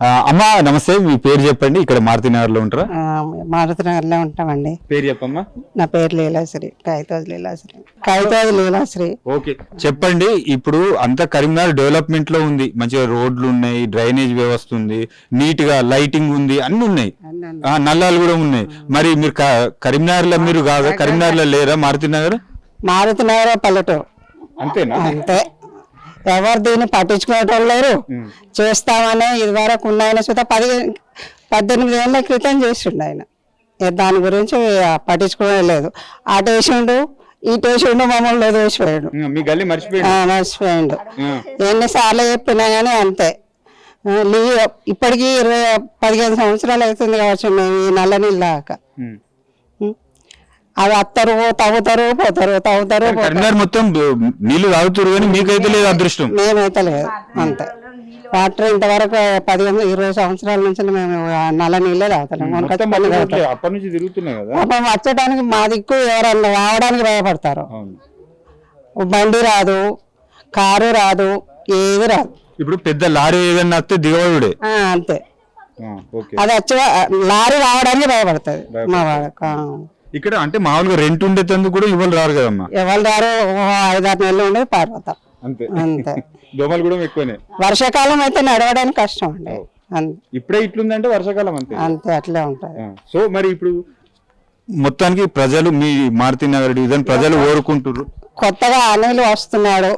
అమ్మా నమస్తే, మీ పేరు చెప్పండి. ఇక్కడ మారుతినగర్ లో ఉంటారా? మారుతినగర్ లో ఉంటామండి. పేరు చెప్పమ్మా. నా పేరు లీలాశ్రీ, కైతోజు లీలాశ్రీ. ఓకే, చెప్పండి. ఇప్పుడు అంత కరీంనగర్ డెవలప్మెంట్ లో ఉంది, మంచిగా రోడ్లు ఉన్నాయి, డ్రైనేజ్ వ్యవస్థ ఉంది, నీట్ గా లైటింగ్ ఉంది, అన్ని ఉన్నాయి, నల్లాలు కూడా ఉన్నాయి. మరి మీరు కరీంనగర్ లో మీరు కాదా? కరీంనగర్ లో లేరా మారుతినగర్? మారుతినగర్ పల్లెటూరు అంతేనా? అంతే. ఎవరు దీన్ని పట్టించుకునేటోళ్ళు లేరు. చేస్తామని ఇది వరకు ఉన్న సుత 18 ఏళ్ళ క్రితం చేసిండు ఆయన. దాని గురించి పట్టించుకోవడం లేదు. అటేసిండు ఇటేసిండు, మమ్మల్ని వదిలేసిపోయాడు, మర్చిపోయాడు. ఎన్నిసార్లు చెప్పినా కానీ అంతే. ఇప్పటికీ 15 సంవత్సరాలు అవుతుంది కావచ్చు మేము ఈ నల్ల నీళ్ళు దాకా. అవి వస్తారు, తవ్వుతారు, పోతారు, తవ్వుతారు. మొత్తం నీళ్లు తాగుతారు కానీ మీకైతే లేదు అదృష్టం. మేమైతే లేదు అంతే. వాటర్ ఇంతవరకు 15-20 సంవత్సరాల నుంచి మేము నల్ల నీళ్ళే తాగుతున్నాం. వచ్చడానికి మా దిక్కు ఎవరన్నా రావడానికి భయపడతారు. బండి రాదు, కారు రాదు, ఏది రాదు. ఇప్పుడు పెద్ద లారీ ఏదన్నా వస్తే దిగవడే అంతే. అది వచ్చి లారీ రావడానికి భయపడుతుంది మా వాళ్ళకి. ఇక్కడ అంటే మామూలుగా రెంట్ ఉండేందుకు కూడా ఇవ్వాలి రారు కదమ్మా? ఎవరు రారు, 5-6 నెలలు ఉండేది పారిపోతాం అంతే. దోమలు కూడా ఎక్కువనే. వర్షాకాలం అయితే నడవడానికి కష్టం అండి. ఇప్పుడే ఇట్లుందంటే వర్షాకాలం అంతే అంతే అట్లే ఉంటుంది. సో మరి ఇప్పుడు మొత్తానికి ప్రజలు మీ మారుతినగర్ డివిజన్ ప్రజలు కోరుకుంటారు, కొత్తగా అనిల్ వస్తున్నాడు,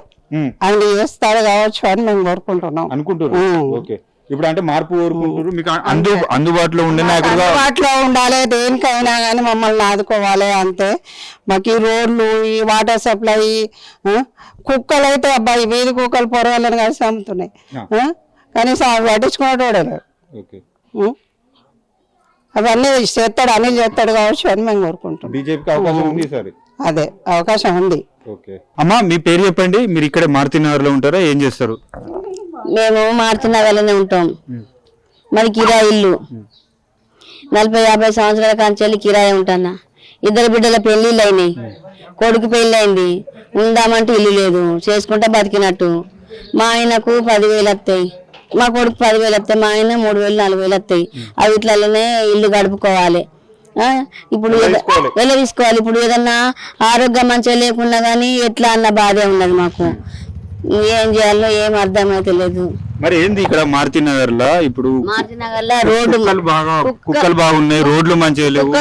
ఆయన చేస్తాడు కావచ్చు అని మేము కోరుకుంటున్నాం అనుకుంటున్నాం. ఓకే, ఇప్పుడు అంటే మార్పు కోరుకుంటారు. మీకు అందుబాటులో ఉండే అందుబాటులో ఉండాలి, దేనికైనా కానీ మమ్మల్ని ఆదుకోవాలి అంతే. మాకు ఈ రోడ్లు, ఈ వాటర్ సప్లై, కుక్కలు అయితే అబ్బాయి వీధి కుక్కలు పొరవాలని కలిసి అమ్ముతున్నాయి. కనీసం అవి పట్టించుకునేటోడే లేడు. అవన్నీ చేస్తాడు, అనిల్ చేస్తాడు కావచ్చు అని మేము కోరుకుంటున్నాం. అదే అవకాశం ఉంది. అమ్మా మీ పేరు చెప్పండి. మీరు ఇక్కడ మారుతినగర్ లో ఉంటారా? ఏం చేస్తారు? మేము మారుతినగర్లోనే ఉంటాం. మరి కిరాయి ఇల్లు 40-50 సంవత్సరాల కాంచెల్లి కిరాయి ఉంటానా. 2 బిడ్డల పెళ్లిళ్ళు అయినాయి, కొడుకు పెళ్లి అయింది, ఉందామంటే ఇల్లు లేదు, చేసుకుంటే బతికినట్టు. మా ఆయనకు 10,000 వస్తాయి, మా కొడుకు 10,000 వస్తాయి, మా ఆయన 3,000-4,000 వస్తాయి. అవి ఇట్లనే ఇల్లు గడుపుకోవాలి. ఇప్పుడు ఎలా తీసుకోవాలి? ఇప్పుడు ఏదన్నా ఆరోగ్యం మంచిగా లేకున్నా కానీ ఎట్లా అన్న బాధే ఉన్నది మాకు. ఏం చేయాలో ఏం అర్థమైతే లేదు. మరి ఏంది ఇక్కడ మారుతినగర్ లో? ఇప్పుడు మారుతినగర్ లో రోడ్డు కుక్కలు బాగున్నాయి, రోడ్లు మంచిగా లేవు.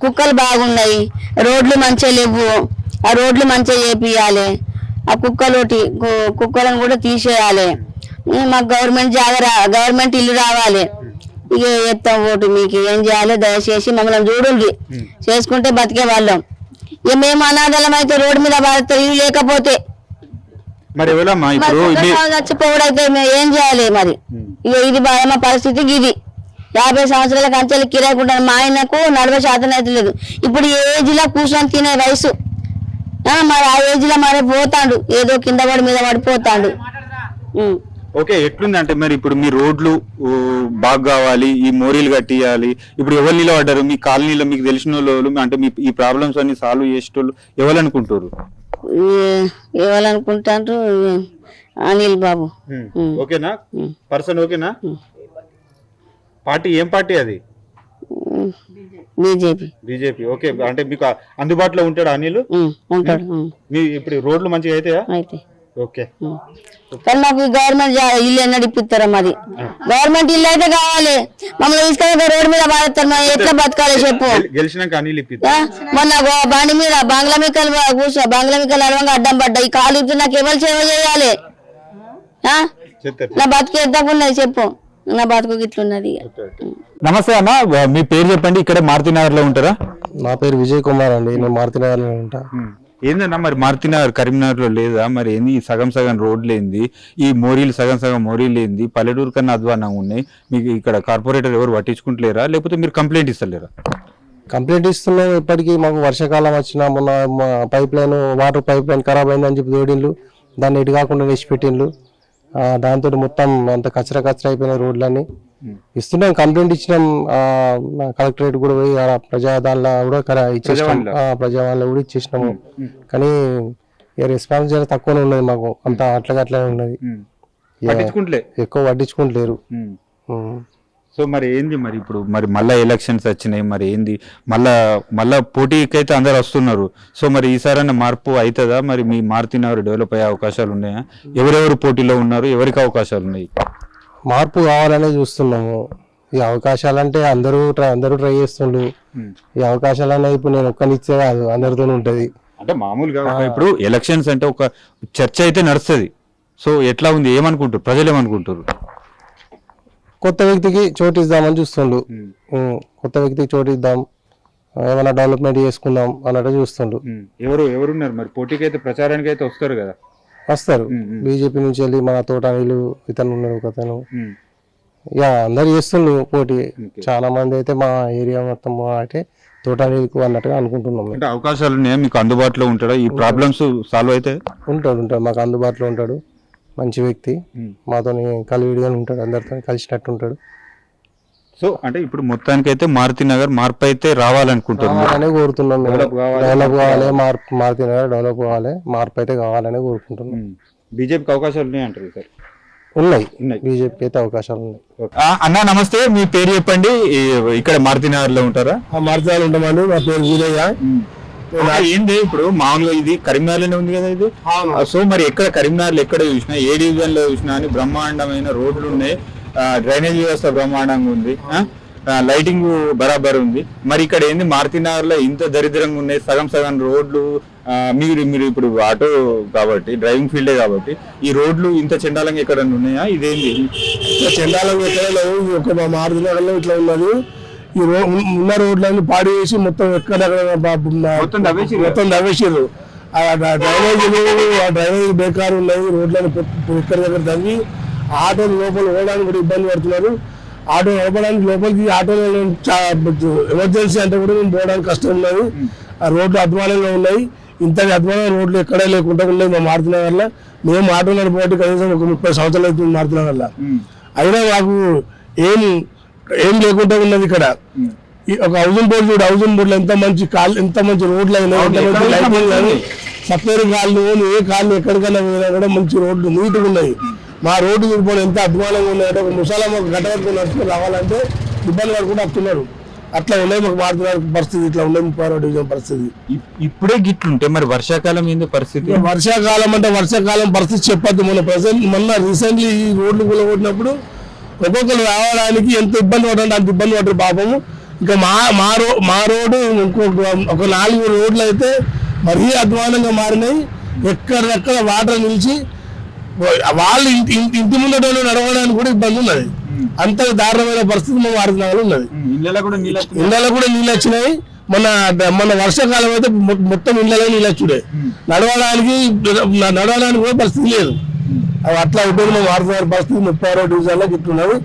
కుక్కలు బాగున్నాయి, రోడ్లు మంచిగా లేవు. ఆ రోడ్లు మంచిగా చేపియాలి. ఆ కుక్కలను కూడా తీసేయాలి. మాకు గవర్నమెంట్ ఇల్లు రావాలి. ఇక ఎత్తాం ఓటు మీకు. ఏం చేయాలో దయచేసి మమ్మల్ని చూడండి, చేసుకుంటే బతికే వాళ్ళం. ఇక మేము అనాథలం అయితే రోడ్డు మీద బాధిస్తారు. ఇల్లు లేకపోతే చచ్చిపోవడైతే ఏం చేయాలి మరి? ఇక ఇది మా పరిస్థితి. ఇది 50 సంవత్సరాల కంచెలు కిరాయికుంటాను. మా ఆయనకు 40% అయితే లేదు. ఇప్పుడు ఏజ్ లో కూర్చొని తినే వయసు. మరి ఆ ఏజ్ లో మరి పోతాడు, ఏదో కింద పడి మీద పడిపోతాడు. ఓకే, ఎట్లుంది అంటే మరి ఇప్పుడు మీ రోడ్లు బాగా కావాలి, ఈ మోరీలు కట్టియాలి. ఇప్పుడు ఎవరు నిలబడ్డారు మీ కాలనీలో? మీకు తెలిసిన వాళ్ళు అంటే మీ ఈ ప్రాబ్లమ్స్ అన్ని సాల్వ్ చేసేటోళ్ళు ఎవరు అనుకుంటారు? ఏవాలనుకుంటారు? అనిల్ బాబు. ఓకేనా పర్సన్? ఓకేనా పార్టీ? ఏం పార్టీ అది? బీజేపీ. ఓకే, అంటే మీకు అందుబాటులో ఉంటాడు అనిల్? ఉంటాడు. మీ ఇప్పుడు రోడ్లు మంచిగా అయితే? ఓకే, కానీ మాకు గవర్నమెంట్ ఇల్లు ఎన్నడూ ఇప్పిస్తారా? మరి గవర్నమెంట్ ఇల్లు అయితే కావాలి. మమ్మల్ని తీసుకొని రోడ్డు మీద బాధతారు. మనం ఎట్లా బతకాలి చెప్పు? గెలిచినాక అనిల్ మొన్న బండి మీద బంగ్లామికలు అడవంగా అడ్డం పడ్డా. ఈ కాలు ఇప్పుడు నాకు ఎవరు సేవ చేయాలి? నా బతుకు ఎద్దకున్నది చెప్పు. నా బతుకు ఇట్లున్నది. నమస్తే అన్న, మీ పేరు చెప్పండి. ఇక్కడ మారుతినగర్ లో ఉంటారా? నా పేరు విజయ్ కుమార్ అండి, నేను మారుతినగర్ లో ఉంటా. ఏందన్నా మరి మారుతినగర్ కరీంనగర్ లో లేదా? మరి ఏంది సగం రోడ్లు ఏంది? ఈ మోరీలు సగం మోరీలు ఏంది? పల్లెటూరు కన్నా అధ్వానంగా ఉన్నాయి. మీకు ఇక్కడ కార్పొరేటర్ ఎవరు పట్టించుకుంటలేరా, లేకపోతే మీరు కంప్లైంట్ ఇస్తలేరా? కంప్లైంట్ ఇస్తున్నాం. ఇప్పటికీ మాకు వర్షాకాలం వచ్చినా మొన్న pipe line, water pipe line ఖరాబ్ అయిందని చెప్పి తోడిండ్లు, దాన్ని ఇటు కాకుండా వేసి పెట్టిండ్లు. దాంతో మొత్తం అంత కచరా అయిపోయిన రోడ్లన్నీ ఇస్తున్నాం. కంప్లైంట్ ఇచ్చినాం, కలెక్టరేట్ కూడా పోయి ప్రజాదానిలో కూడా ఇచ్చేసినాం, ప్రజావాళ్ళు కూడా ఇచ్చేసినాము. కానీ రెస్పాన్స్ తక్కువనే ఉన్నది మాకు. అంత అట్లనే ఉన్నది, ఎక్కువ పట్టించుకుంటలేరు. సో మరి ఏంది మరి ఇప్పుడు మరి మళ్ళా ఎలక్షన్స్ వచ్చినాయి, మరి ఏంది మళ్ళా పోటీకి అయితే అందరు వస్తున్నారు. సో మరి ఈసారైనా మార్పు అవుతుందా? మరి మీ మారుతున్నారు డెవలప్ అయ్యే అవకాశాలు ఉన్నాయా? ఎవరెవరు పోటీలో ఉన్నారు, ఎవరికి అవకాశాలు ఉన్నాయి? మార్పు కావాలనే చూస్తున్నాము. ఈ అవకాశాలంటే అందరూ ట్రై చేస్తుండ్రు. ఈ అవకాశాలు అనేది ఇప్పుడు నేను ఒక్కనిచ్చే కాదు, అందరితో ఉంటది. అంటే మామూలుగా ఇప్పుడు ఎలక్షన్స్ అంటే ఒక చర్చ అయితే నడుస్తుంది. సో ఎట్లా ఉంది, ఏమనుకుంటారు ప్రజలు, ఏమనుకుంటారు? కొత్త వ్యక్తికి చోటు ఇద్దామని చూస్తుండ్రు. కొత్త వ్యక్తికి చోటు ఇద్దాం, ఏమైనా డెవలప్మెంట్ చేసుకుందాం అన్నట్టు చూస్తుండ్రు. ఎవరున్నారు మరి పోటీకి అయితే, ప్రచారానికి అయితే వస్తారు కదా? వస్తారు. బీజేపీ నుంచి వెళ్ళి మన తోటనీళ్ళు ఇతను ఉన్నాడు, ఒకతను. ఇక అందరు చేస్తుండ్రు పోటీ. చాలా మంది అయితే మా ఏరియా మొత్తం అంటే తోటనీళ్ళకు అన్నట్టుగా అనుకుంటున్నాం. అంటే అవకాశాలు ఉన్నాయా మీకు? అందుబాటులో ఉంటాడా? ఈ ప్రాబ్లమ్స్ సాల్వ్ అయితే ఉంటాడు మాకు అందుబాటులో ఉంటాడు. మంచి వ్యక్తి, మాతో కలివిడిగా ఉంటాడు, అందరితో కలిసినట్టు ఉంటాడు. సో అంటే ఇప్పుడు మొత్తానికి అయితే మారుతి నగర్ మార్పు అయితే రావాలనుకుంటున్నాం, కోరుతున్నాం. డెవలప్ కావాలి, మారుతి నగర్ డెవలప్ కావాలి, మార్పు అయితే కావాలని కోరుకుంటున్నాం. బీజేపీకి అవకాశాలు ఉన్నాయంటారు సార్? ఉన్నాయి, బీజేపీకి అయితే అవకాశాలు ఉన్నాయి. అన్న నమస్తే, మీ పేరు చెప్పండి. ఇక్కడ మారుతి నగర్ లో ఉంటారా? మారుతి నగర్ ఉంటామండి. మా పేరు వీరయ్య. ఏంది ఇప్పుడు మామూలుగా ఇది కరీంనగర్లోనే ఉంది కదా ఇది? సో మరి ఎక్కడ కరీంనగర్లో ఎక్కడ చూసినా, ఏ డివిజన్ లో చూసినా అని బ్రహ్మాండమైన రోడ్లు ఉన్నాయి, డ్రైనేజ్ వ్యవస్థ బ్రహ్మాండంగా ఉంది, లైటింగ్ బరాబర్ ఉంది. మరి ఇక్కడ ఏంది మారుతి నగర్ లో ఇంత దరిద్రంగా ఉన్నాయి, సగం రోడ్లు. మీరు ఇప్పుడు ఆటో కాబట్టి, డ్రైవింగ్ ఫీల్డే కాబట్టి ఈ రోడ్లు ఇంత చెండాలంగా ఎక్కడ ఉన్నాయా? ఇదేంది చెండాలంగా ఎక్కడ లేవు. ఒక మా మారుతి నగర్ లో ఇట్లా ఉన్నది. ఈ ఉన్న రోడ్లన్నీ పాడి వేసి మొత్తం మొత్తం దవ్వేసారు. డ్రైనేజీలు బేకారు ఉన్నాయి. రోడ్లను ఎక్కడి దగ్గర తగ్గి ఆటోలు లోపల పోవడానికి కూడా ఇబ్బంది పడుతున్నారు. ఆటో నడపడానికి లోపలికి ఆటోలో ఎమర్జెన్సీ అంటే కూడా మేము పోవడానికి కష్టం ఉన్నది. ఆ రోడ్లు అధ్వానంగా ఉన్నాయి. ఇంతటి అధ్వానం రోడ్లు ఎక్కడే లేకుండా ఉన్నాయి మా మారుతి నగర్లో. మేము ఆటో నడపబట్టి కనీసం ఒక 30 సంవత్సరాలు అవుతుంది మారుతి నగర్లో. అయినా మాకు ఏం లేకుండా ఉన్నది ఇక్కడ. ఒక హౌసింగ్ బోర్డు చూడు, హౌసింగ్ బోర్డులో ఎంత మంచి రోడ్లు అయినాయి, సపరేట్ కాళ్ళు, ఏ కాళ్ళు ఎక్కడికైనా కూడా మంచి రోడ్లు నీట్గా ఉన్నాయి. మా రోడ్డు చూడిపోవడం ఎంత అధ్వానంగా ఉన్నాయంటే ఒక ముసలాం ఒక గడ్డ వరకు నడుచుకుని రావాలంటే ఇబ్బంది పడుకుంటూ వస్తున్నారు. అట్లా ఉన్నాయి మాకు మారుతున్న పరిస్థితి. ఇట్లా ఉన్నాయి 36వ డివిజన్ పరిస్థితి. ఇప్పుడే గిట్లుంటే మరి వర్షాకాలం ఏంది పరిస్థితి? వర్షాకాలం అంటే వర్షాకాలం పరిస్థితి చెప్పద్దు. మొన్న రీసెంట్లీ ఈ రోడ్లు కూలగొట్టినప్పుడు ఒక్కొక్కరు రావడానికి ఎంత ఇబ్బంది పడండి అంత ఇబ్బంది పడ్డారు పాపము. ఇంకా మా రోడ్డు ఒక 4 రోడ్లు అయితే మరీ అధ్వానంగా మారినాయి. ఎక్కడెక్కడ వాటర్ నిలిచి వాళ్ళు ఇంటి ముందట నడవడానికి కూడా ఇబ్బంది ఉన్నది. అంత దారుణమైన పరిస్థితి మా మారుతి నగర్లో ఉన్నది. ఇళ్ళలో కూడా నీళ్ళు వచ్చినాయి. మన వర్షాకాలం అయితే మొత్తం ఇళ్ళలో నీళ్ళు వచ్చుడే. నడవడానికి కూడా పరిస్థితి లేదు. అవి అట్లా ఉంటుంది మా మారుతి నగర్ పరిస్థితి. 36వ డివిజన్లో ఇట్లున్నది.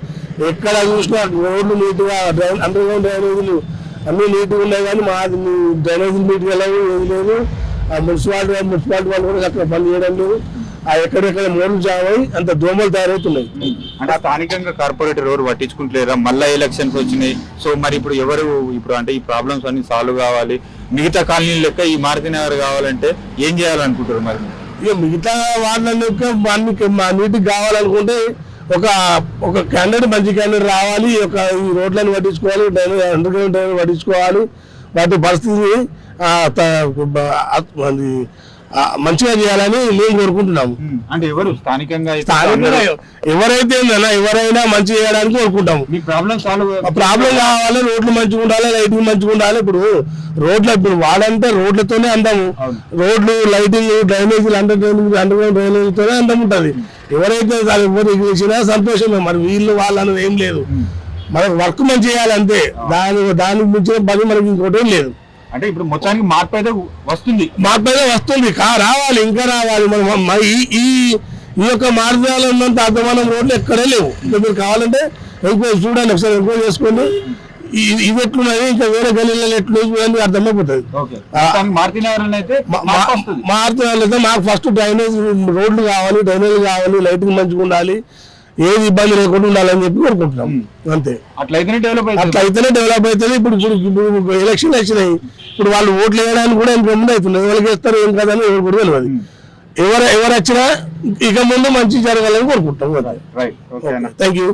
ఎక్కడ చూసినా రోడ్లు నీట్గా, అండర్ గ్రౌండ్ డ్రైనేజీలు అన్ని నీట్గా ఉన్నాయి. కానీ మా డ్రైనేజీలు నీట్గా లేవు, ఏది లేదు. ఆ మున్సిపాలిటీ వాళ్ళు కూడా అక్కడ పని చేయడం లేదు. ఆ ఎక్కడెక్కడ మోడల్ జామ్ అయి అంత దోమలు తయారవుతున్నాయి. అంటే స్థానికంగా కార్పొరేటర్ ఎవరు పట్టించుకుంటలేరా? మళ్ళా ఎలక్షన్స్ వచ్చినాయి. సో మరి ఇప్పుడు అంటే ఈ ప్రాబ్లమ్స్ అన్ని సాల్వ్ కావాలి, మిగతా కాలనీ లెక్క ఈ మారుతి నగర్ కావాలంటే ఏం చేయాలనుకుంటారు? మరి ఇక మిగతా వాళ్ళని నీటికి కావాలనుకుంటే ఒక క్యాండిడేట్, మంచి క్యాండిడేట్ రావాలి. ఈ రోడ్లను పట్టించుకోవాలి, అండర్ గ్రౌండ్ డ్రైనేజ్ పట్టించుకోవాలి. వాటి పరిస్థితిని మంచిగా చేయాలని మేము కోరుకుంటున్నాము. అంటే ఎవరు స్థానికంగా ఎవరైనా మంచి చేయడానికి కోరుకుంటాము. ప్రాబ్లం కావాలి, రోడ్లు మంచిగా ఉండాలి, లైటింగ్ మంచిగా ఉండాలి. ఇప్పుడు వాడంటే రోడ్లతోనే అందాము. రోడ్లు, లైటింగ్, డ్రైనేజీలు, అండర్ గ్రౌండ్ డ్రైనేజీతోనే అందం ఉంటుంది. ఎవరైతే ఎవరు చేసినా సంతోషమే. మరి వీళ్ళు వాళ్ళని ఏం లేదు. మనకు వర్క్ మంచి చేయాలి అంతే. దానికి మించిన పని మనకి ఇంకోటి లేదు. అంటే ఇప్పుడు మొత్తానికి మార్పు అయితే వస్తుంది. రావాలి, ఇంకా రావాలి. మనం ఈ యొక్క మార్గాలు ఉన్నంత అర్థమానం రోడ్లు ఎక్కడే లేవు. ఇంకా మీరు కావాలంటే ఎంక్వైరీ చూడండి, ఒకసారి ఎంక్వైరీ చేసుకోండి. ఇది ఎట్లున్నది, ఇంకా వేరే గల్లీలలో ఎట్లున్నది చూడండి, అర్థమైపోతుంది. మారుతి నగర్ అయితే మాకు ఫస్ట్ డ్రైనేజ్ రోడ్లు కావాలి, లైటింగ్ మంచిగా ఉండాలి, ఏది ఇబ్బంది లేకుండా ఉండాలని చెప్పి కోరుకుంటున్నాం అంతే. అట్లయితేనే డెవలప్ అవుతుంది. ఇప్పుడు ఎలక్షన్ వచ్చినాయి. ఇప్పుడు వాళ్ళు ఓట్లు వేయడానికి కూడా ఇంకా ముందు అవుతుంది. ఎవరికి వేస్తారు ఏం కాదని ఎవరు కూడా తెలియదు. ఎవరు వచ్చినా ఇక ముందు మంచి జరగాలని కోరుకుంటాం. Thank you.